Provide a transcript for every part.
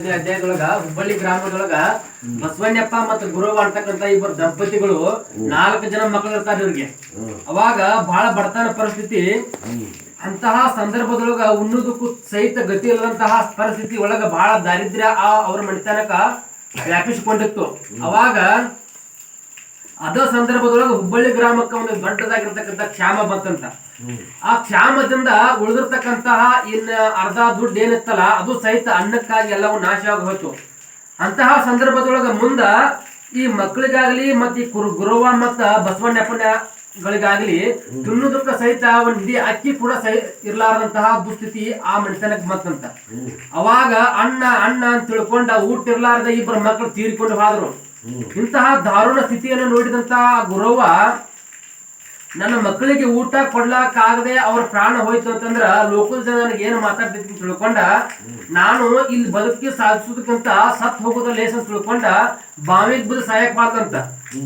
ಅಧ್ಯಾಯದೊಳಗ ಹುಬ್ಬಳ್ಳಿ ಗ್ರಾಮದೊಳಗ ಬಸವಣ್ಣಪ್ಪ ಮತ್ತು ಗುರವ್ವ ಅಂತಕ್ಕಂತ ಇಬ್ಬರು ದಂಪತಿಗಳು 4 ಜನ ಮಕ್ಕಳು ಇರ್ತಾರೆ ಇವ್ರಿಗೆ. ಅವಾಗ ಬಹಳ ಬಡತನ ಪರಿಸ್ಥಿತಿ, ಅಂತಹ ಸಂದರ್ಭದೊಳಗ ಉಣ್ಣುದಕ್ಕೂ ಸಹಿತ ಗತಿ ಇಲ್ಲದಂತಹ ಪರಿಸ್ಥಿತಿ ಒಳಗ ಬಹಳ ದಾರಿದ್ರ್ಯ ಅವ್ರ ಮನೆತನಕ ವ್ಯಾಪಿಸಿಕೊಂಡಿತ್ತು. ಅವಾಗ ಅದ ಸಂದರ್ಭದೊಳಗ ಹುಬ್ಬಳ್ಳಿ ಗ್ರಾಮಕ್ಕೆ ಒಂದು ದೊಡ್ಡದಾಗಿರ್ತಕ್ಕಂಥ ಕ್ಷಾಮ ಬಂತಂತ. ಆ ಕ್ಷಾಮದಿಂದ ಉಳಿದಿರ್ತಕ್ಕಂತಹ ಇನ್ನ ಅರ್ಧ ದುಡ್ಡು ಏನಿತ್ತಲ್ಲ ಅದು ಸಹಿತ ಅನ್ನಕ್ಕಾಗಿ ಎಲ್ಲವೂ ನಾಶ ಆಗಿ ಹೋಯ್ತು. ಅಂತಹ ಸಂದರ್ಭದೊಳಗ ಮುಂದ ಈ ಮಕ್ಕಳಿಗಾಗ್ಲಿ ಮತ್ತೆ ಗುರವ್ವ ಮತ್ತ ಬಸವಣ್ಣಪ್ಪನಗಳಿಗಾಗ್ಲಿ ತಿನ್ನುವುದಕ್ಕ ಸಹಿತ ಒಂದ್ ಇಡೀ ಅಕ್ಕಿ ಕೂಡ ಇರ್ಲಾರ್ದಂತಹ ದುಸ್ಥಿತಿ ಆ ಮನುಷ್ಯನಕ್ಕೆ ಬಂತಂತ. ಅವಾಗ ಅಣ್ಣ ಅಂತ ತಿಳ್ಕೊಂಡ ಊಟ ಇರ್ಲಾರ್ದ ಇಬ್ಬರು ಮಕ್ಕಳು ತೀರಿಕೊಂಡು ಹೋದ್ರು. ಇಂತಹ ದಾರುಣ ಸ್ಥಿತಿಯನ್ನು ನೋಡಿದಂತಹ ಗುರವ್ವ ನನ್ನ ಮಕ್ಕಳಿಗೆ ಊಟ ಕೊಡ್ಲಾಕಾಗದೆ ಅವ್ರ ಪ್ರಾಣ ಹೋಯ್ತು ಅಂತಂದ್ರ ಲೋಕದ ಜನ ನನಗೆ ಏನು ಮಾತಾಡ್ತಿದ್ದೀನಿ ತಿಳ್ಕೊಂಡ ನಾನು ಇಲ್ಲಿ ಬದುಕಿ ಸಾಧಿಸೋದಕ್ಕಿಂತ ಸತ್ ಹೋಗೋದ ಲೇಸ್ ಅಂತ ತಿಳ್ಕೊಂಡ ಬಾವಿಗೆ ಬದು ಸಹಾಯಕ್ ಬಾರ್ದಂತ.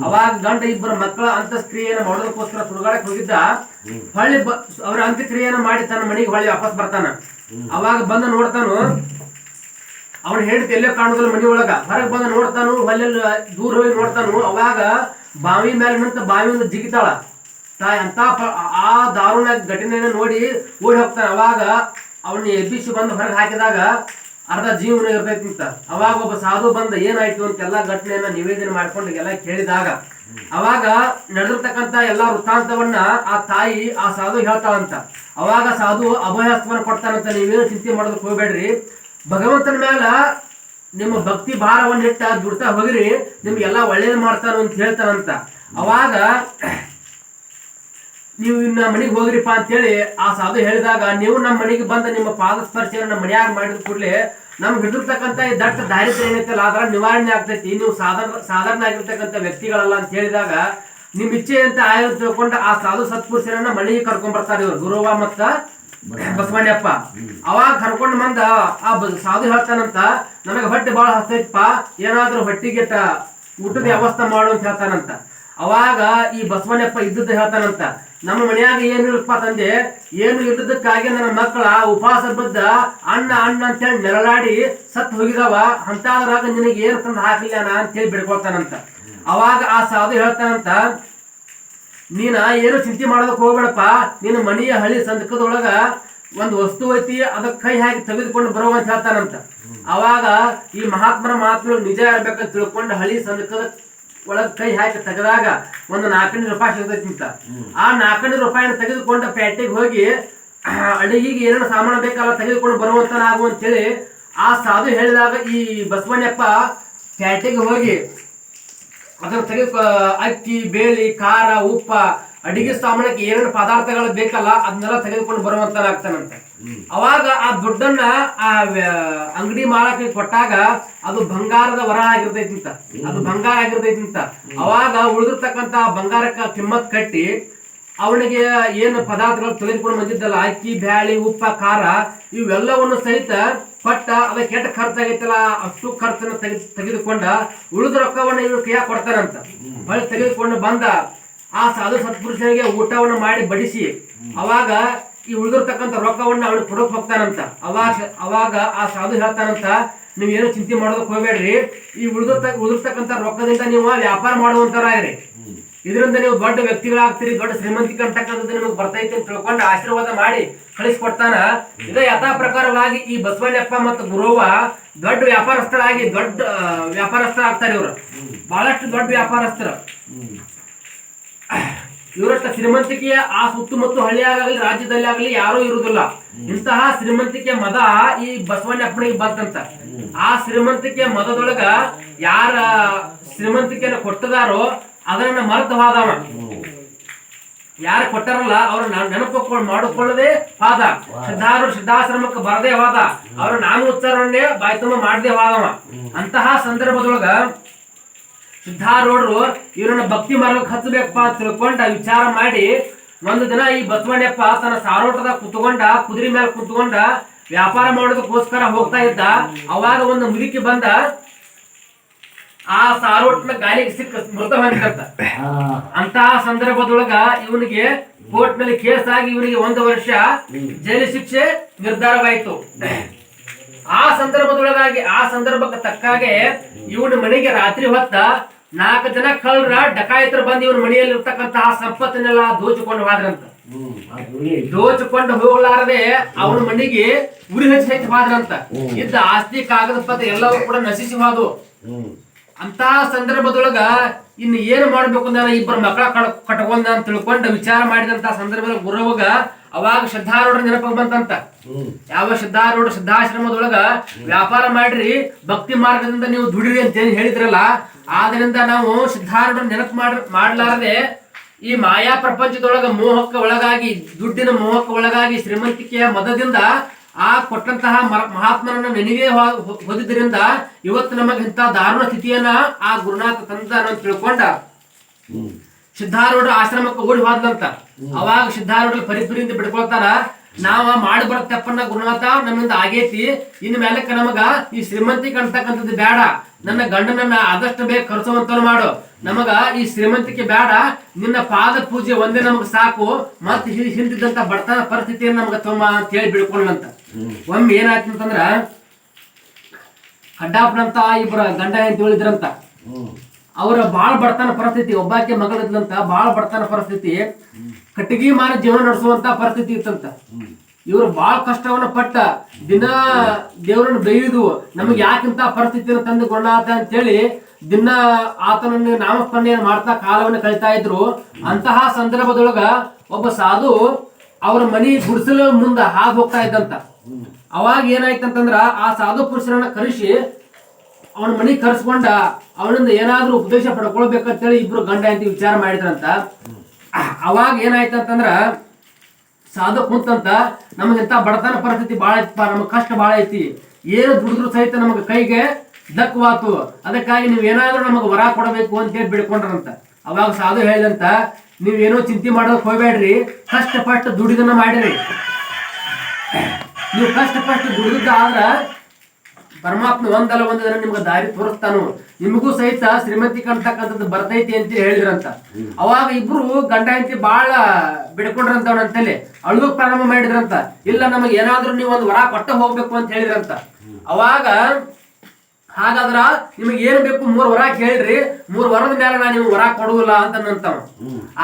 ಅವಾಗ ಗಂಡ ಇಬ್ಬರ ಮಕ್ಕಳ ಅಂತಕ್ರಿಯೆಯನ್ನು ಮಾಡೋದಕ್ಕೋಸ್ಕರ ಸುಡುಗಾಡಕ್ ಹೋಗಿದ್ದ. ಹೊಳ್ಳಿ ಅವ್ರ ಅಂತ್ಯಕ್ರಿಯೆಯನ್ನು ಮಾಡಿ ತನ್ನ ಮನೆಗೆ ಹೊಳ್ಳಿ ವಾಪಸ್ ಬರ್ತಾನ. ಅವಾಗ ಬಂದು ನೋಡ್ತಾನು, ಅವನು ಹೇಳ್ತಿ ಎಲ್ಲೇ ಕಾಣುದಿಲ್ಲ ಮನಿ ಒಳಗ. ಹೊರಗೆ ಬಂದು ನೋಡ್ತಾನು, ಹೊಲ್ಲೆಲ್ಲ ದೂರ ಹೋಗಿ ನೋಡ್ತಾನು. ಅವಾಗ ಬಾವಿ ಮೇಲೆ ನಿಂತ ಬಾವಿ ಒಂದು ಜಿಗಿತಾಳ ತಾಯಿ ಅಂತ. ಆ ದಾರುಣ ಘಟನೆಯನ್ನು ನೋಡಿ ಓಡಿ ಹೋಗ್ತಾನೆ. ಅವಾಗ ಅವನ್ನ ಎಬ್ಬಿಸಿ ಬಂದು ಹೊರಗೆ ಹಾಕಿದಾಗ ಅರ್ಧ ಜೀವನ ಇರ್ತೈತಿಂತ. ಅವಾಗ ಒಬ್ಬ ಸಾಧು ಬಂದ ಏನಾಯ್ತು ಅಂತೆಲ್ಲಾ ಘಟನೆಯನ್ನ ನಿವೇದನೆ ಮಾಡ್ಕೊಂಡು ಎಲ್ಲ ಕೇಳಿದಾಗ ಅವಾಗ ನಡೆದಿರ್ತಕ್ಕಂತ ಎಲ್ಲಾ ವೃತ್ತಾಂತವನ್ನ ಆ ತಾಯಿ ಆ ಸಾಧು ಹೇಳ್ತಾಳಂತ. ಅವಾಗ ಸಾಧು ಅಭಯಹಸ್ತವನ್ನ ಕೊಡ್ತಾನಂತ, ನೀವೇನು ಚಿಂತೆ ಮಾಡೋದಕ್ಕೆ ಹೋಗ್ಬೇಡ್ರಿ, ಭಗವಂತನ ಮೇಲೆ ನಿಮ್ಮ ಭಕ್ತಿ ಭಾರವನ್ನು ಇಟ್ಟ ದುಡ್ತಾ ಹೋಗಿರಿ, ನಿಮ್ಗೆಲ್ಲ ಒಳ್ಳೇದು ಮಾಡ್ತಾನ ಅಂತ ಹೇಳ್ತಾನಂತ. ಅವಾಗ ನೀವು ಇನ್ನ ಮನೆಗೆ ಹೋಗ್ರಿಪ್ಪ ಅಂತೇಳಿ ಆ ಸಾಧು ಹೇಳಿದಾಗ, ನೀವು ನಮ್ಮ ಮನೆಗೆ ಬಂದ ನಿಮ್ಮ ಪಾದ ಸ್ಪರ್ಶನ ನಮ್ಮ ಮನೆಯಾಗ ಮಾಡಿದ ಕೂಡಲೇ ನಮ್ಗೆ ಹಿಡಿದಿರ್ತಕ್ಕಂಥ ಈ ದಟ್ಟ ದಾರಿದ್ರ್ಯ ಏನೈತಲ್ಲ ಅದರ ನಿವಾರಣೆ ಆಗ್ತೈತಿ, ನೀವು ಸಾಧಾರಣ ಆಗಿರ್ತಕ್ಕಂಥ ವ್ಯಕ್ತಿಗಳಲ್ಲ ಅಂತ ಹೇಳಿದಾಗ ನಿಮ್ ಇಚ್ಛೆ ಅಂತ ಆಯ್ತು ತಿಳ್ಕೊಂಡು ಆ ಸಾಧು ಸತ್ಪುರುಷರನ್ನ ಮನೆಗೆ ಕರ್ಕೊಂಡ್ ಬರ್ತಾರೆ ಇವ್ರು ಗುರವ್ವ ಮತ್ತ ಬಸವಣ್ಣಪ್ಪ. ಅವಾಗ ಕರ್ಕೊಂಡ್ ಬಂದ ಆ ಸಾಧು ಹೇಳ್ತಾನಂತ, ನನಗೆ ಹೊಟ್ಟೆ ಬಹಳ ಹಸ್ತೈತಪ್ಪ, ಏನಾದ್ರೂ ಹೊಟ್ಟಿಗೆ ಊಟದ ವ್ಯವಸ್ಥೆ ಮಾಡು ಅಂತ ಹೇಳ್ತಾನಂತ. ಅವಾಗ ಈ ಬಸವಣ್ಣಪ್ಪ ಇದ್ದದ್ದು ಹೇಳ್ತಾನಂತ, ನಮ್ಮ ಮನೆಯಾಗ ಏನು ಇಲ್ಲಪ್ಪ ತಂದೆ, ಏನು ಇದ್ದದಕ್ಕಾಗಿ ನನ್ನ ಮಕ್ಕಳ ಉಪವಾಸ ಬದ್ದ ಅಣ್ಣ ಅಂತೇಳಿ ನೆರಳಾಡಿ ಸತ್ ಹೋಗಿದಾವ, ಅಂತಾದ್ರಾಗ ನಿನಗೆ ಏನು ತಂದು ಹಾಕಲಿಲ್ಲ ಅಂತೇಳಿ ಬಿಡ್ಕೊಳ್ತಾನಂತ. ಅವಾಗ ಆ ಸಾಧು ಹೇಳ್ತಾನಂತ, ನೀನ ಏನು ಚಿಂತೆ ಮಾಡೋದಕ್ಕೆ ಹೋಗ್ಬೇಡಪ್ಪ, ನೀನು ಮನೆಯ ಹಳಿ ಸಂದಕದೊಳಗ ಒಂದು ವಸ್ತು ಐತಿ, ಅದಕ್ಕೆ ಕೈ ಹಾಕಿ ತೆಗೆದುಕೊಂಡು ಬರೋ ಅಂತ ಹೇಳ್ತಾನಂತ. ಅವಾಗ ಈ ಮಹಾತ್ಮರ ಮಾತು ನಿಜ ಇರ್ಬೇಕಂತ ತಿಳ್ಕೊಂಡು ಹಳಿ ಸಂದಕದ ಒಳಗ್ ಕೈ ಹಾಕಿ ತೆಗೆದಾಗ ಒಂದು 400 ರೂಪಾಯಿ ಸಿಗ್ತೈತಿಂತ. ಆ 400 ರೂಪಾಯಿನ ತೆಗೆದುಕೊಂಡು ಪೇಟೆಗೆ ಹೋಗಿ ಅಡಿಗೆಗೆ ಏನೇನು ಸಾಮಾನು ಬೇಕಲ್ಲ ತೆಗೆದುಕೊಂಡು ಬರುವಂತನಾಗು ಅಂತೇಳಿ ಆ ಸಾಧು ಹೇಳಿದಾಗ ಈ ಬಸವಣ್ಣಪ್ಪ ಪೇಟೆಗೆ ಹೋಗಿ ಅದನ್ನ ಅಕ್ಕಿ, ಬೇಳಿ, ಖಾರ, ಉಪ್ಪ, ಅಡಿಗೆ ಸಾಮಾನಕ್ಕೆ ಏನೇನು ಪದಾರ್ಥಗಳು ಬೇಕಲ್ಲ ಅದನ್ನೆಲ್ಲ ತೆಗೆದುಕೊಂಡು ಬರುವಂತನಾಗ್ತಾನಂತೆ. ಅವಾಗ ಆ ದುಡ್ಡನ್ನ ಆ ಅಂಗಡಿ ಮಾಲಕ್ಕೆ ಕೊಟ್ಟಾಗ ಅದು ಬಂಗಾರದ ವರ ಆಗಿರ್ತೈತಿಂತ, ಅದು ಬಂಗಾರ ಆಗಿರ್ತೈತಿಂತ. ಅವಾಗ ಉಳಿದಿರ್ತಕ್ಕಂತ ಬಂಗಾರಕ್ಕ ಕಿಮ್ಮತ್ ಕಟ್ಟಿ ಅವನಿಗೆ ಏನು ಪದಾರ್ಥಗಳು ತೆಗೆದುಕೊಂಡು ಬಂದಿದ್ದಲ್ಲ, ಅಕ್ಕಿ, ಬ್ಯಾಳಿ, ಉಪ್ಪ, ಖಾರ ಇವೆಲ್ಲವನ್ನು ಸಹಿತ ಕೊಟ್ಟ ಅದಕ್ಕೆ ಕೆಟ್ಟ ಖರ್ಚಾಗೈತಲ್ಲ ಅಷ್ಟು ಖರ್ಚನ್ನು ತೆಗೆದುಕೊಂಡ ಉಳಿದ ರೊಕ್ಕವನ್ನ ಇವ್ರು ಕೈಯಾಗ ಕೊಡ್ತಾನಂತ. ಹೊಳ್ಳಿ ತೆಗೆದುಕೊಂಡು ಬಂದ ಆ ಸಾಧು ಸತ್ಪುರುಷನಿಗೆ ಊಟವನ್ನು ಮಾಡಿ ಬಡಿಸಿ ಅವಾಗ ಈ ಉಳಿದಿರ್ತಕ್ಕಂಥ ರೊಕ್ಕವನ್ನ ಅವನಿಗೆ ಕೊಡೋಕ್ ಹೋಗ್ತಾನಂತ. ಅವಾಗ ಆ ಸಾಧು ಹೇಳ್ತಾನಂತ, ನೀವ್ ಏನು ಚಿಂತೆ ಮಾಡೋದಕ್ಕೆ ಹೋಗ್ಬೇಡ್ರಿ, ಈ ಉಳಿದಿರ್ತಕ್ಕಂಥ ರೊಕ್ಕದಿಂದ ನೀವು ವ್ಯಾಪಾರ ಮಾಡುವಂತರಾಗ್ರಿ, ಇದರಿಂದ ನೀವು ದೊಡ್ಡ ವ್ಯಕ್ತಿಗಳಾಗ್ತೀರಿ, ದೊಡ್ಡ ಶ್ರೀಮಂತಿಕೆ ಅಂತಕ್ಕಂಥದ್ದು ನಿಮಗೆ ಬರ್ತೈತಿ ಅಂತ ತಿಳ್ಕೊಂಡು ಆಶೀರ್ವಾದ ಮಾಡಿ ಕಳಿಸ್ಕೊಡ್ತಾನ. ಇದೇ ಯಥಾ ಪ್ರಕಾರವಾಗಿ ಈ ಬಸವಣ್ಣಪ್ಪ ಮತ್ತು ಗುರವ್ವ ದೊಡ್ಡ ವ್ಯಾಪಾರಸ್ಥರಾಗ್ತಾರೆ. ಇವರು ಬಹಳಷ್ಟು ದೊಡ್ಡ ವ್ಯಾಪಾರಸ್ಥರು. ಇವರಷ್ಟ ಶ್ರೀಮಂತಿಕೆಯ ಆ ಸುತ್ತಮುತ್ತ ಹಳ್ಳಿಯಾಗಲಿ ರಾಜ್ಯದಲ್ಲಿ ಆಗಲಿ ಯಾರೂ ಇರುವುದಿಲ್ಲ. ಇಂತಹ ಶ್ರೀಮಂತಿಕೆ ಮದ ಈ ಬಸವಣ್ಣಪ್ಪನಿಗೆ ಬಂತಂತ. ಆ ಶ್ರೀಮಂತಿಕೆ ಮದದೊಳಗ ಯಾರ ಶ್ರೀಮಂತಿಕೆಯನ್ನು ಕೊಟ್ಟದಾರೋ ಅದನ್ನ ಮರೆತು ಹೋದವ, ಯಾರು ಕೊಟ್ಟಾರಲ್ಲ ಅವ್ರ ನೆನಪು ಮಾಡಿಕೊಳ್ಳದೆ ಹೋದ. ಸಿದ್ಧಾಶ್ರಮಕ್ಕೆ ಬರದೇ ಹೋದ, ಅವ್ರ ನಾಮೋಚ್ಚಾರವನ್ನೇ ಬಾಯಿ ತುಂಬ ಮಾಡದೆ ಹೋದವ. ಅಂತಹ ಸಂದರ್ಭದೊಳಗ ಸಿದ್ಧಾರೂಢರು ಇವರನ್ನ ಭಕ್ತಿ ಮಾರ್ಗಕ್ಕೆ ಹಚ್ಚಬೇಕಪ್ಪ ಅಂತ ತಿಳ್ಕೊಂಡ ವಿಚಾರ ಮಾಡಿ ಒಂದು ದಿನ ಈ ಬಸವಣ್ಣಪ್ಪ ತನ್ನ ಸಾರೋಟದಾಗ ಕುದುರೆ ಮೇಲೆ ಕುತ್ಕೊಂಡ ವ್ಯಾಪಾರ ಮಾಡೋದಕ್ಕೋಸ್ಕರ ಹೋಗ್ತಾ ಇದ್ದ. ಅವಾಗ ಒಂದು ಮುದುಕಿ ಬಂದ ಆ ಸಾರೋಟ್ನ ಗಾಲಿಗೆ ಸಿಕ್ಕ ಮೃತ ಹೊಂದಿರ್ತ. ಅಂತಹ ಸಂದರ್ಭದೊಳಗ ಇವನಿಗೆ ಕೋರ್ಟ್ ನಲ್ಲಿ ಕೇಸ್ ಆಗಿ ಇವನಿಗೆ 1 ವರ್ಷ ಜೈಲು ಶಿಕ್ಷೆ ನಿರ್ಧಾರವಾಯಿತು. ಆ ಸಂದರ್ಭಕ್ಕೆ ತಕ್ಕಾಗೆ ಇವನ ಮನೆಗೆ ರಾತ್ರಿ ಹೊತ್ತ 4 ಜನ ಕಳ್ಳರ ಡಕಾಯಿತರು ಬಂದು ಇವನ ಮನೆಯಲ್ಲಿ ಇರ್ತಕ್ಕಂತಹ ಸಂಪತ್ತನ್ನೆಲ್ಲ ದೋಚಿಕೊಂಡು ಹೋದ್ರಂತ. ದೋಚಿಕೊಂಡು ಹೋಗ್ಲಾರದೆ ಅವನ ಮನೆಗೆ ಉರಿ ಹಚ್ಚಿ ಹೋದ್ರಂತ. ಇದ್ದ ಆಸ್ತಿ ಕಾಗದ ಪತ್ರ ಎಲ್ಲವೂ ಕೂಡ ನಶಿಸಿ ಹೋದು. ಅಂತ ಸಂದರ್ಭದೊಳಗ ಇನ್ನು ಏನು ಮಾಡ್ಬೇಕು ನಾನು ಇಬ್ಬರು ಮಕ್ಕಳ ಕಟ್ಕೊಂಡ ಅಂತ ತಿಳ್ಕೊಂಡು ವಿಚಾರ ಮಾಡಿದಂತ ಸಂದರ್ಭದಲ್ಲಿ ಗುರುವಾಗ ಅವಾಗ ಸಿದ್ಧಾರೂಢರ ನೆನಪು ಬಂತಂತ. ಯಾವ ಸಿದ್ಧಾರೂಢ ಸಿದ್ಧಾಶ್ರಮದೊಳಗ ವ್ಯಾಪಾರ ಮಾಡ್ರಿ, ಭಕ್ತಿ ಮಾರ್ಗದಿಂದ ನೀವು ದುಡಿರಿ ಅಂತ ಏನ್ ಹೇಳಿದ್ರಲ್ಲ, ಆದ್ರಿಂದ ನಾವು ಸಿದ್ಧಾರೂಢರ ನೆನಪು ಮಾಡ್ಲಾರದೆ ಈ ಮಾಯಾ ಪ್ರಪಂಚದೊಳಗ ಮೋಹಕ್ಕೆ ಒಳಗಾಗಿ, ದುಡ್ಡಿನ ಮೋಹಕ್ಕೆ ಒಳಗಾಗಿ, ಶ್ರೀಮಂತಿಕೆಯ ಮದದಿಂದ ಆ ಕೊಟ್ಟಂತಹ ಮಹಾತ್ಮನನ್ನ ನೆನವೇ ಹೊದಿದ್ರಿಂದ ಇವತ್ತು ನಮಗೆ ಇಂಥ ದಾರುಣ ಸ್ಥಿತಿಯನ್ನ ಆ ಗುರುನಾಥ ತಂದ ತಿಳ್ಕೊಂಡ ಸಿದ್ಧಾರೂಢ ಆಶ್ರಮಕ್ಕೆ ಓಡಿ ಹೋದ್ಲಂತ. ಅವಾಗ ಸಿದ್ಧಾರೂಢ ಪರಿಪುರಿಯಿಂದ ಬಿಡ್ಕೊಳ್ತಾರ, ನಾವ ಮಾಡಿ ಬರೋ ತಪ್ಪನ್ನ ಗುರುನಾಥ ನಮ್ಮಿಂದ ಆಗೇತಿ, ಇನ್ ಮೇಲಕ್ಕೆ ನಮಗ ಈ ಶ್ರೀಮಂತಿಕೆ ಅಂತಕ್ಕಂಥದ್ದು ಬೇಡ, ನನ್ನ ಗಂಡನನ್ನ ಆದಷ್ಟು ಬೇಗ ಕರ್ಸುವಂತ ಮಾಡು, ನಮಗ ಈ ಶ್ರೀಮಂತಿಕೆ ಬೇಡ, ನಿನ್ನ ಪಾದ ಪೂಜೆ ಒಂದೇ ನಮಗ್ ಸಾಕು, ಮತ್ ಹಿಂದಿದ್ದಂತ ಬಡತನ ಪರಿಸ್ಥಿತಿಯನ್ನು ನಮಗ ತೊಂಬ ಅಂತ ಹೇಳಿ ಬಿಡ್ಕೊಂಡಂತ. ಒಮ್ಮೆ ಏನಾಯ್ತಂತಂದ್ರ ಕಡ್ಡಾಪನಂತ ಇಬ್ಬರ ಗಂಡ ಅಂತ ಹೇಳಿದ್ರಂತ. ಅವರ ಬಾಳ ಬಡತನ ಪರಿಸ್ಥಿತಿ, ಒಬ್ಬಾಕೆ ಮಗಳಿದ್ಲಂತ, ಬಾಳ ಬಡತನ ಪರಿಸ್ಥಿತಿ, ಕಟ್ಟಿಗೆ ಮಾರಿ ಜೀವನ ನಡೆಸುವಂತ ಪರಿಸ್ಥಿತಿ ಇತ್ತಂತ. ಇವ್ರು ಬಾಳ ಕಷ್ಟವನ್ನ ಪಟ್ಟ ದಿನ ದೇವರನ್ನು ಬೈಯುದು, ನಮಗೆ ಯಾಕಿಂತ ಪರಿಸ್ಥಿತಿಯನ್ನು ತಂದು ಕೊಂಡಾತ ಅಂತೇಳಿ ದಿನ ಆತನನ್ನು ನಾಮಸ್ಮರಣೆಯನ್ನು ಮಾಡ್ತಾ ಕಾಲವನ್ನು ಕಳಿತಾ ಇದ್ರು. ಅಂತಹ ಸಂದರ್ಭದೊಳಗ ಒಬ್ಬ ಸಾಧು ಅವ್ರ ಮನಿ ಗುಡಿಸಲು ಮುಂದ ಹಾದು ಹೋಗ್ತಾ ಇದ್ದಂತ. ಅವಾಗ ಏನಾಯ್ತಂತಂದ್ರ ಆ ಸಾಧು ಪುರುಷರನ್ನ ಕರೆಸಿ ಅವನ ಮನಿಗ್ ಕರ್ಸ್ಕೊಂಡ ಅವನಿಂದ ಏನಾದ್ರೂ ಉಪದೇಶ ಪಡ್ಕೊಳ್ಬೇಕಂತೇಳಿ ಇಬ್ರು ಗಂಡ ಅಂತ ವಿಚಾರ ಮಾಡಿದ್ರಂತ. ಅವಾಗ ಏನಾಯ್ತಂತಂದ್ರ ಸಾಧು ಕುಂತಂತ, ನಮಗಿಂತ ಬಡತನ ಪರಿಸ್ಥಿತಿ ಬಾಳ ಐತಪ್ಪ, ನಮಗ್ ಕಷ್ಟ ಬಾಳ ಐತಿ, ಏನು ದುಡಿದ್ರು ಸಹಿತ ನಮಗ ಕೈಗೆ ದಕ್ಕವಾತು, ಅದಕ್ಕಾಗಿ ನೀವ್ ಏನಾದ್ರೂ ನಮಗ್ ವರ ಕೊಡಬೇಕು ಅಂತ ಹೇಳಿ ಬಿಡ್ಕೊಂಡ್ರಂತ. ಅವಾಗ ಸಾಧು ಹೇಳಿದಂತ, ನೀವೇನೋ ಚಿಂತೆ ಮಾಡೋಕ್ ಹೋಗ್ಬೇಡ್ರಿ, ಕಷ್ಟಪಟ್ಟು ದುಡಿದನ್ನ ಮಾಡಿರಿ, ನೀವು ಕಷ್ಟಪಟ್ಟು ದುಡಿದ ಆದ್ರ ಪರಮಾತ್ಮ ಒಂದಲ್ಲ ಒಂದು ದಿನ ನಿಮ್ಗೆ ದಾರಿ ತೋರಿಸ್ತಾನು, ನಿಮಗೂ ಸಹಿತ ಶ್ರೀಮಂತಿಕೆ ಅಂತಕ್ಕಂಥದ್ದು ಬರ್ತೈತಿ ಅಂತ ಹೇಳಿದ್ರಂತ. ಅವಾಗ ಇಬ್ರು ಗಂಡ ಹೆಂಡತಿ ಬಾಳ ಬಿಡ್ಕೊಂಡ್ರಂತ ಅವನಂತಲ್ಲಿ ಅಳುಗೋಕ್ ಪ್ರಾರಂಭ ಮಾಡಿದ್ರಂತ. ಇಲ್ಲ ನಮಗೆ ಏನಾದ್ರೂ ನೀವು ಒಂದು ವರ ಕೊಟ್ಟ ಹೋಗ್ಬೇಕು ಅಂತ ಹೇಳಿದ್ರಂತ. ಅವಾಗ ಹಾಗಾದ್ರ ನಿಮಗೆ ಏನ್ ಬೇಕು 3 ವರ ಕೇಳ್ರಿ, 3 ವರದ ಮೇಲೆ ನಾನು ನಿಮ್ಗೆ ವರ ಕೊಡುದಿಲ್ಲ ಅಂತಂತಾವ.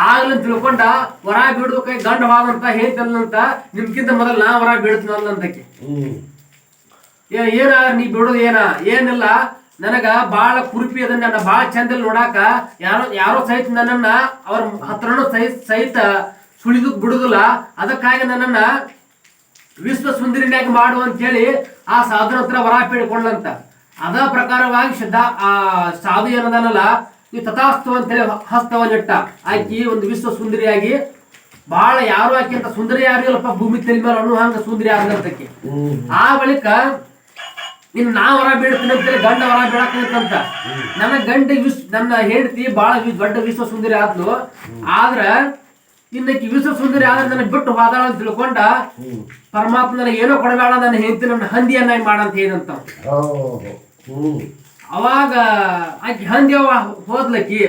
ಆಗ್ಲಿ ತಿಳ್ಕೊಂಡ ವರ ಬಿಡುದು ಕೈ ಗಂಡವಾದಂತ ಹೇಳ್ತಲ್ಲಂತ, ನಿಮ್ಗಿಂತ ಮೊದಲು ನಾ ವರ ಬಿಡ್ತೀನಲ್ಲಂತಕ್ಕೆ. ಏನ ನೀ ಬಿಡೋದು ಏನಿಲ್ಲ, ನನಗ ಬಾಳ ಕುರುಪಿ ಅದನ್ನ ನನ್ನ ಬಾಳ ಚಂದಲ್ಲಿ ನೋಡಾಕ ಯಾರೋ ಸಹಿತ ನನ್ನನ್ನ ಅವ್ರ ಹತ್ರನೂ ಸಹಿತ ಸುಳಿದು ಬಿಡುದಿಲ್ಲ, ಅದಕ್ಕಾಗಿ ನನ್ನನ್ನ ವಿಶ್ವ ಸುಂದರಿನಾಗಿ ಮಾಡು ಅಂತ ಹೇಳಿ ಆ ಸಾಧುನ ಹತ್ರ ವರ ಬೇಡಿಕೊಂಡ್ಲಂತ. ಅದ ಪ್ರಕಾರವಾಗಿ ಸಾಧು ಏನದನಲ್ಲ, ಈ ತಥಾಸ್ತು ಅಂತೇಳಿ ಹಸ್ತವನ್ನಿಟ್ಟ, ಆಕಿ ಒಂದು ವಿಶ್ವ ಸುಂದರಿಯಾಗಿ ಬಹಳ ಯಾರು ಆಕಿ ಅಂತ ಸುಂದರಿ ಯಾರಿಗಲ್ಲಪ್ಪ ಭೂಮಿ ತಲೆ ಮೇಲೆ ಅನ್ನೋ ಹಂಗ ಸುಂದರಿ ಆದಂತಕ್ಕೆ. ಆ ಬಳಿಕ ಇನ್ನು ನಾ ವರ ಬೀಳ್ತೀನಿ ಅಂತೇಳಿ ಗಂಡ ವರ ಬೀಳಾಕಂತ. ನನ್ನ ನನ್ನ ಹೆಂಡತಿ ಬಹಳ ದೊಡ್ಡ ವಿಶ್ವ ಸುಂದರಿ ಆದ್ಲು, ಆದ್ರ ಇನ್ನಕ್ಕೆ ವಿಶ್ವ ಸುಂದರಿ ಆದ್ರೆ ನನ್ನ ಬಿಟ್ಟು ಹೋದಾಳ ಅಂತ ತಿಳ್ಕೊಂಡ ಪರಮಾತ್ಮ ನನಗೆ ಏನೋ ಕೊಡಬೇಡ, ನನ್ನ ಹೆಂಡತಿ ನನ್ನ ಹಂದಿಯನ್ನಾಗಿ ಮಾಡಂತ ಹೇಳಿದಂತ. ಅವಾಗ ಆಕಿ ಹಂದಿ ಹೋದ್ಲಕ್ಕಿ,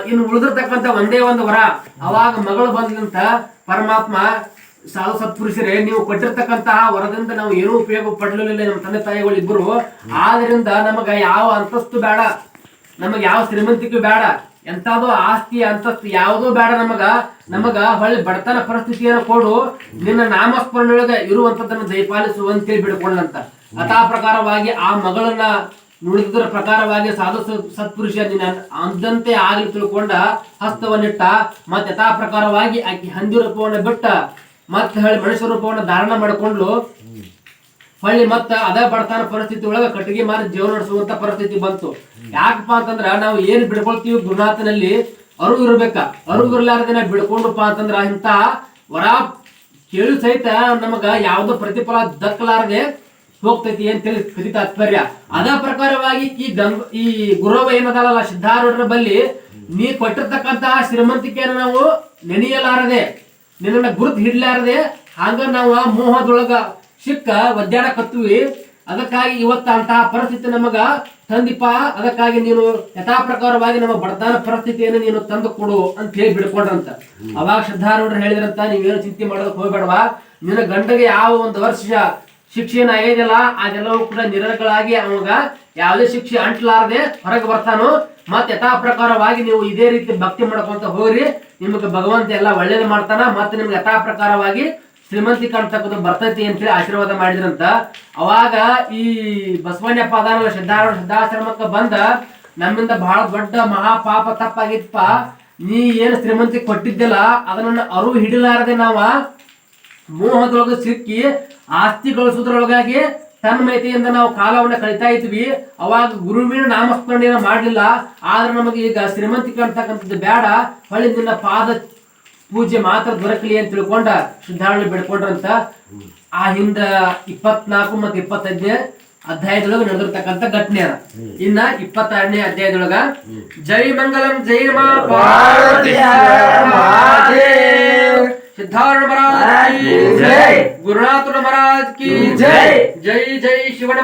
ಇನ್ನು ಉಳಿದಿರ್ತಕ್ಕಂಥ ಒಂದೇ ಒಂದು ವರ. ಅವಾಗ ಮಗಳು ಬಂದಂತ ಪರಮಾತ್ಮ, ಸಾಧು ಸತ್ಪುರುಷರೇ, ನೀವು ಕೊಟ್ಟಿರ್ತಕ್ಕಂತಹ ವರದಿಂದ ನಾವು ಏನೂ ಉಪಯೋಗ ಪಡ್ಲಿಲ್ಲ ನಮ್ಮ ತಂದೆ ತಾಯಿಗಳು ಇಬ್ಬರು, ಆದ್ರಿಂದ ನಮಗ ಯಾವ ಅಂತಸ್ತು ಬೇಡ, ನಮಗ ಯಾವ ಶ್ರೀಮಂತಿಕೆ ಬೇಡ, ಎಂತಾದೋ ಆಸ್ತಿ ಅಂತಸ್ತು ಯಾವುದೂ ಬೇಡ, ನಮಗ ಹೊಳ್ಳಿ ಬಡತನ ಪರಿಸ್ಥಿತಿಯನ್ನು ಕೊಡು, ನಿನ್ನ ನಾಮಸ್ಮರಣೆಯೊಳಗೆ ಇರುವಂತದ್ದನ್ನು ದಯಪಾಲಿಸು ಅಂತೇಳಿ ಬಿಡ್ಕೊಂಡಂತ. ಅಥಾ ಪ್ರಕಾರವಾಗಿ ಆ ಮಗಳನ್ನ ನುಡಿದ್ರ ಪ್ರಕಾರವಾಗಿ ಸಾಧು ಸತ್ಪುರುಷ ಅಂದಂತೆ ಆಗಲಿ ತಿಳ್ಕೊಂಡ ಹಸ್ತವನ್ನಿಟ್ಟ. ಮತ್ತೆ ಯಥಾ ಪ್ರಕಾರವಾಗಿ ಆಕಿ ಹಂದಿ ರೂಪವನ್ನು ಬಿಟ್ಟ ಮತ್ತೆ ಹೇಳಿ ಮನುಷ್ಯ ರೂಪವನ್ನು ಧಾರಣ ಮಾಡಿಕೊಂಡ್ಲು. ಹೊಳ್ಳಿ ಮತ್ತ ಅದೇ ಬಡತನ ಪರಿಸ್ಥಿತಿ ಒಳಗ ಕಟ್ಟಿಗೆ ಮಾರಿ ಜೀವನ ನಡೆಸುವಂತ ಪರಿಸ್ಥಿತಿ ಬಂತು. ಯಾಕಪ್ಪ ಅಂತಂದ್ರ ನಾವು ಏನ್ ಬಿಡ್ಕೊಳ್ತೀವಿ ಗುರುನಾಥನಲ್ಲಿ ಅರಿವು ಇರ್ಬೇಕ, ಅರಿವು ಇರ್ಲಾರ್ದೇನ ಬಿಡ್ಕೊಂಡಪ್ಪ ಅಂತಂದ್ರ ಇಂತ ವರ ಕೇಳು ಸಹಿತ ನಮಗ ಯಾವ್ದೋ ಪ್ರತಿಫಲ ದಕ್ಕಲಾರದೆ ಹೋಗ್ತೈತಿ ಅಂತೇಳಿ ಕಥಿತ ತಾತ್ಪರ್ಯ. ಅದ ಪ್ರಕಾರವಾಗಿ ಈ ಗುರವ ಏನದಲ್ಲ ಸಿದ್ಧಾರೂಢರ ಬಲ್ಲಿ ನೀ ಕೊಟ್ಟಿರ್ತಕ್ಕಂತಹ ಶ್ರೀಮಂತಿಕೆಯನ್ನು ನಾವು ನೆನೆಯಲಾರದೆ, ನಿನ್ನ ಗುರುತು ಹಿಡ್ಲಾರದೆ ಹಂಗ ನಾವು ಮೋಹದೊಳಗ ಸಿಕ್ಕ ಒದ್ದಾಡಕತ್ತೀವಿ. ಅದಕ್ಕಾಗಿ ಇವತ್ತ ಅಂತಹ ಪರಿಸ್ಥಿತಿ ನಮಗ ತಂದಿಪ್ಪ, ಅದಕ್ಕಾಗಿ ನೀನು ಯಥಾ ಪ್ರಕಾರವಾಗಿ ನಮ್ಮ ಬಡತನ ಪರಿಸ್ಥಿತಿಯನ್ನು ನೀನು ತಂದು ಕೊಡು ಅಂತ ಹೇಳಿ ಬಿಡ್ಕೊಂಡ್ರಂತ. ಅವಾಗ ಸಿದ್ಧಾರೂಢರು ಹೇಳಿದ್ರಂತ, ನೀವೇನು ಚಿಂತೆ ಮಾಡೋದಕ್ಕೆ ಹೋಗ್ಬೇಡವಾ, ನಿನ್ನ ಗಂಡಗೆ ಯಾವ ಒಂದು ವರ್ಷ ಶಿಕ್ಷೆ ಏನ್ ಆಗಿದೆಯಲ್ಲ ಅದೆಲ್ಲವೂ ಕೂಡ ನಿರರ್ಗಳಾಗಿ ಅವಾಗ ಯಾವುದೇ ಶಿಕ್ಷೆ ಅಂಟ್ಲಾರದೆ ಹೊರಗೆ ಬರ್ತಾನೋ. ಮತ್ ಯಥಾ ಪ್ರಕಾರವಾಗಿ ನೀವು ಇದೇ ರೀತಿ ಭಕ್ತಿ ಮಾಡ್ಕೊಂತ ಹೋಗ್ರಿ, ನಿಮ್ಗೆ ಭಗವಂತ ಎಲ್ಲ ಒಳ್ಳೇದು ಮಾಡ್ತಾನ. ಮತ್ತೆ ನಿಮ್ಗೆ ಯಥಾ ಪ್ರಕಾರವಾಗಿ ಶ್ರೀಮಂತಿ ಕಾಣ್ತಕ್ಕದ್ದು ಬರ್ತೈತಿ ಅಂತೇಳಿ ಆಶೀರ್ವಾದ ಮಾಡಿದ್ರಂತ. ಅವಾಗ ಈ ಬಸವಣ್ಣಪ್ಪ ಅದಾನಲ್ಲ ಸಿದ್ಧಾಶ್ರಮಕ್ಕೆ ಬಂದ, ನಮ್ಮಿಂದ ಬಹಳ ದೊಡ್ಡ ಮಹಾಪಾಪ ತಪ್ಪಾಗಿತ್ತಪ್ಪ, ನೀ ಏನು ಶ್ರೀಮಂತಿ ಕೊಟ್ಟಿದ್ದಿಲ್ಲ ಅದನ್ನ ಅರಿವು ಹಿಡಿಲಾರದೆ ನಾವ ಮೋಹದೊಳಗೆ ಸಿಕ್ಕಿ ಆಸ್ತಿ ಗಳಿಸೋದ್ರೊಳಗಾಗಿ ತನ್ಮಯತೆಯಿಂದ ನಾವು ಕಾಲವನ್ನ ಕಳಿತಾ ಇದ್ವಿ. ಅವಾಗ ಗುರುವಿನ ನಾಮಸ್ಮರಣೆಯನ್ನು ಮಾಡಲಿಲ್ಲ. ಆದ್ರೆ ನಮಗೆ ಈಗ ಶ್ರೀಮಂತಿಕೆ ಅಂತಕ್ಕಂಥದ್ದು ಬೇಡ, ಹೊಳ್ಳಿ ನಿನ್ನ ಪಾದ ಪೂಜೆ ಮಾತ್ರ ದೊರಕಲಿ ಅಂತ ತಿಳ್ಕೊಂಡ ಶ್ರದ್ಧಾಳು ಬೇಡ್ಕೊಂಡ್ರಂತ. ಆ ಹಿಂದ 24 ಮತ್ತು 25ನೇ ಅಧ್ಯಾಯದೊಳಗ ನಡೆದಿರ್ತಕ್ಕಂಥ ಘಟನೆ ಅದ. ಇನ್ನ 26ನೇ ಅಧ್ಯಾಯದೊಳಗ ಜೈ ಮಂಗಲಂ ಜೈ ಸಿದ್ಧಾರೂಢ ಮಹಾರಾಜ್ ಕಿ ಜೈ, ಗುರುನಾಥ ಮಹಾರಾಜ್ ಕಿ ಜೈ, ಜೈ ಜೈ ಶಿವನ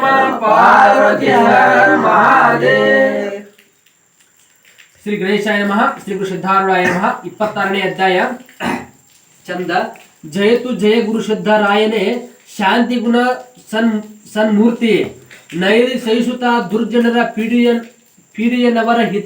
ಮಹಾದೇವ್. ಶ್ರೀ ಗಣೇಶಾಯ ನಮಃ, ಶ್ರೀ ಗುರು ಸಿದ್ಧಾರೂಢಾಯ ನಮಃ. 26ನೇ ಅಧ್ಯಾಯ ಚಂದ. ಜಯತು ಜಯ ಗುರು ಸಿದ್ಧರಾಯನೇ ಶಾಂತಿ ಗುಣ ಸನ್ಮೂರ್ತಿ, ನೈರಿ ಸಹಿಸುತ್ತಾ ದುರ್ಜನರ ಪೀಡಿಯನವರ ಹಿತ